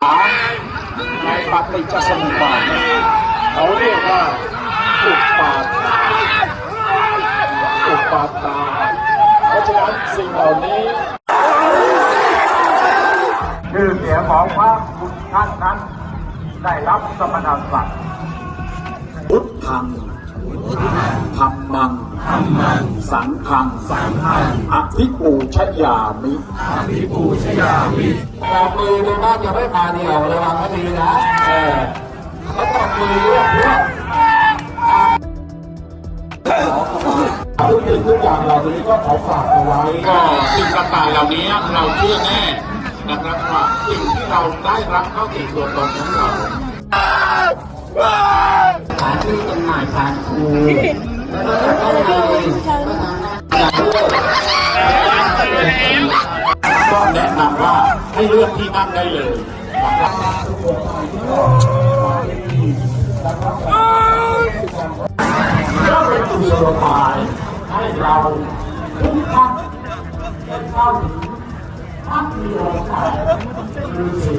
ในปฏิจจสมุปบาทเขาเรียกว่าอุปาทานอุปาทานเพราะฉะนั้นสิ่งเหล่านี้ชื่อเสียงของพระคุณท่านนั้นได้รับสมณศักดิ์พุทธังธัมมังสังฆังอภิปูชยามิตบมือในบ้านจะไม่มาเดียวระวังให้ดีนะเขาตบมือเรียกเพื่อนทุกสิ่งทุกอย่างเหล่านี้ก็ขอฝากเอาไว้ก็สิ่งต่างๆเหล่านี้เราเชื่อแน่นะครับว่าสิ่งที่เราได้รับเข้าถึงตัวตนของเราสารที่จำหน่ายสารคูก็แนะนำว่าให้เลือกที่นั่งได้เลยก็เป็นจุดสบายให้เราทุกท่านได้เข้าถึงท่านที่เราขายคือสี